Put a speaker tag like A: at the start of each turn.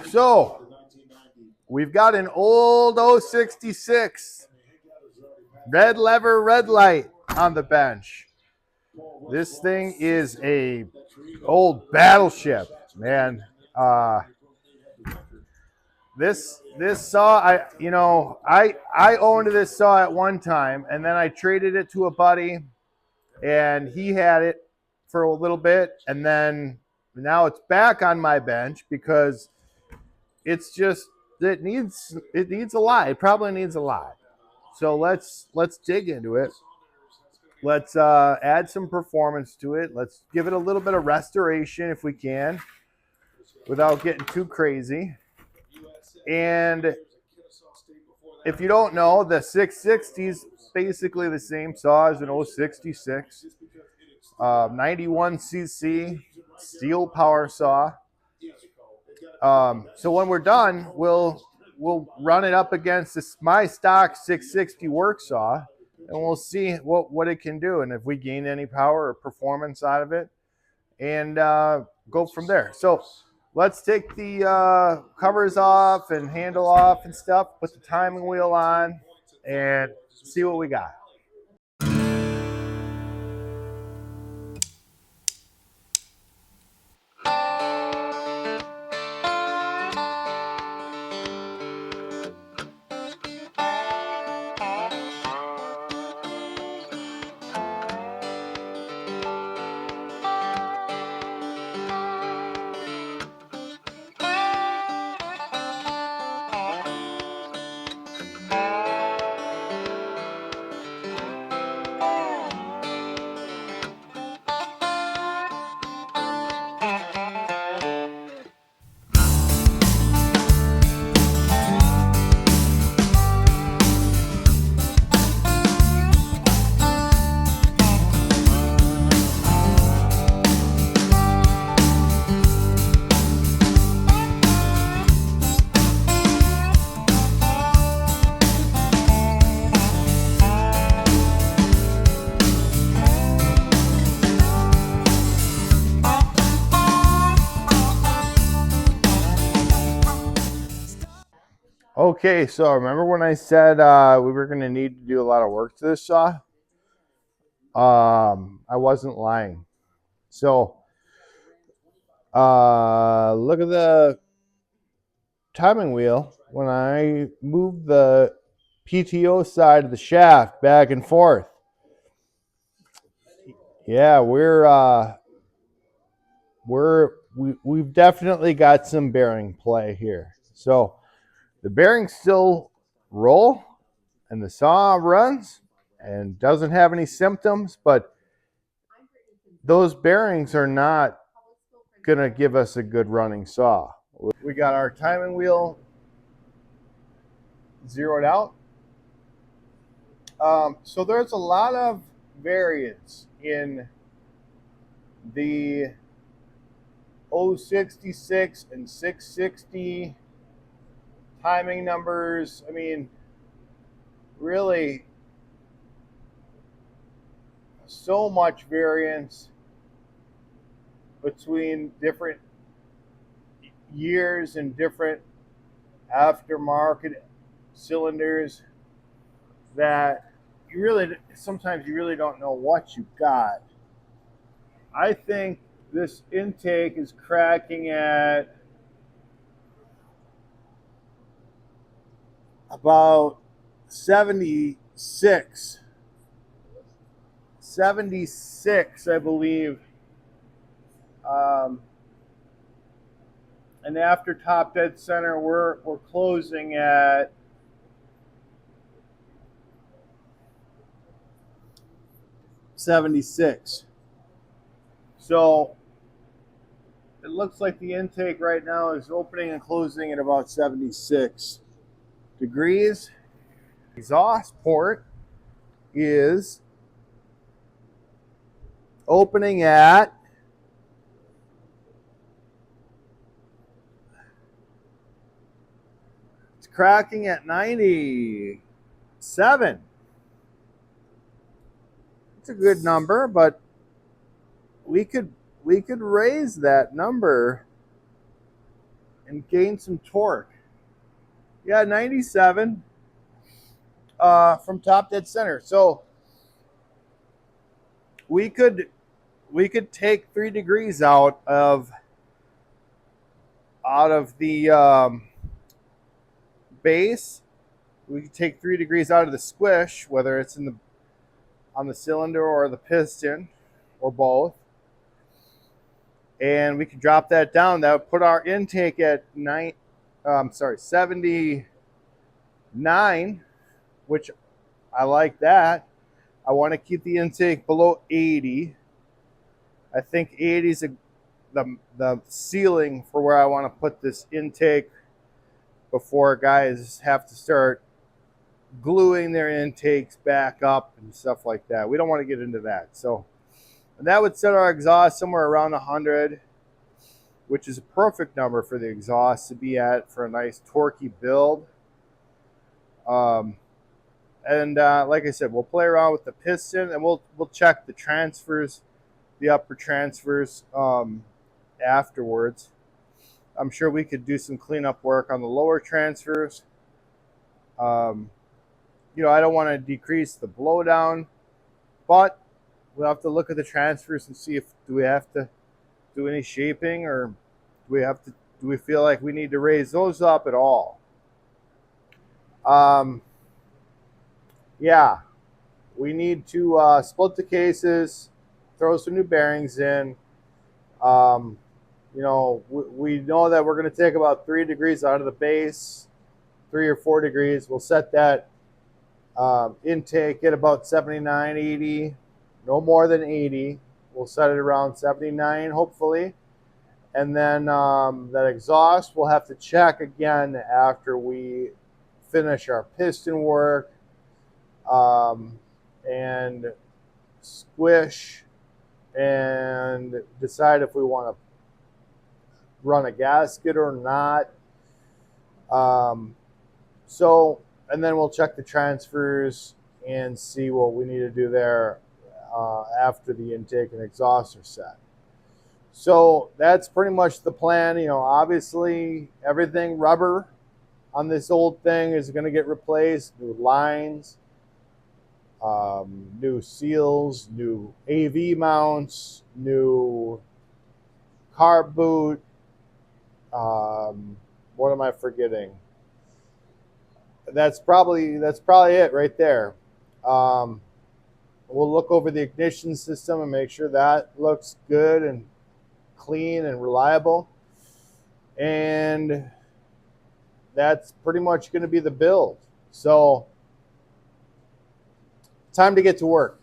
A: So we've got an old 066 red lever, red light on the bench. This thing is a old battleship, man. This saw, I owned this saw at one time, and then I traded it to a buddy, and he had it for a little bit, and then now it's back on my bench because it's just it needs a lot. It probably needs a lot. So let's dig into it. Let's add some performance to it. Let's give it a little bit of restoration if we can, without getting too crazy. And if you don't know, the 660 is basically the same saw as an 066, 91cc Stihl power saw. So when we're done, we'll run it up against my stock 660 work saw, and we'll see what it can do, and if we gain any power or performance out of it, and go from there. So let's take the covers off and handle off and stuff, put the timing wheel on, and see what we got. Okay, so remember when I said we were going to need to do a lot of work to this saw? I wasn't lying. So look at the timing wheel. When I move the PTO side of the shaft back and forth, yeah, we've definitely got some bearing play here. So the bearings still roll and the saw runs and doesn't have any symptoms, but those bearings are not going to give us a good running saw. We got our timing wheel zeroed out. So there's a lot of variance in the 066 and 660 timing numbers. I mean, really, so much variance between different years and different aftermarket cylinders that sometimes you really don't know what you got. I think this intake is cracking at about 76, I believe. And after top dead center, we're closing at 76. So it looks like the intake right now is opening and closing at about 76 degrees. Exhaust port is opening at cracking at 97. It's a good number, but we could raise that number and gain some torque. Yeah, 97 from top dead center. So we could take 3 degrees out of the base. We could take 3 degrees out of the squish, whether it's in the on the cylinder or the piston or both. And we could drop that down. That would put our intake at 79, which I like that. I want to keep the intake below 80. I think 80 is the ceiling for where I want to put this intake before guys have to start gluing their intakes back up and stuff like that. We don't want to get into that. So that would set our exhaust somewhere around 100, which is a perfect number for the exhaust to be at for a nice torquey build. Like I said, we'll play around with the piston, and we'll check the transfers, the upper transfers afterwards. I'm sure we could do some cleanup work on the lower transfers. I don't want to decrease the blowdown, but we'll have to look at the transfers and see if do we have to do any shaping, or do we feel like we need to raise those up at all. Yeah, we need to split the cases, throw some new bearings in. We know that we're going to take about 3 degrees out of the base, 3 or 4 degrees. We'll set that intake at about 79, 80, no more than 80. We'll set it around 79, hopefully. And then that exhaust we'll have to check again after we finish our piston work and squish and decide if we want to run a gasket or not. And then we'll check the transfers and see what we need to do there after the intake and exhaust are set. So that's pretty much the plan. Obviously everything rubber on this old thing is going to get replaced. New lines, new seals, new AV mounts, new carb boot. What am I forgetting? That's probably it right there. We'll look over the ignition system and make sure that looks good and clean and reliable. And that's pretty much going to be the build. So time to get to work.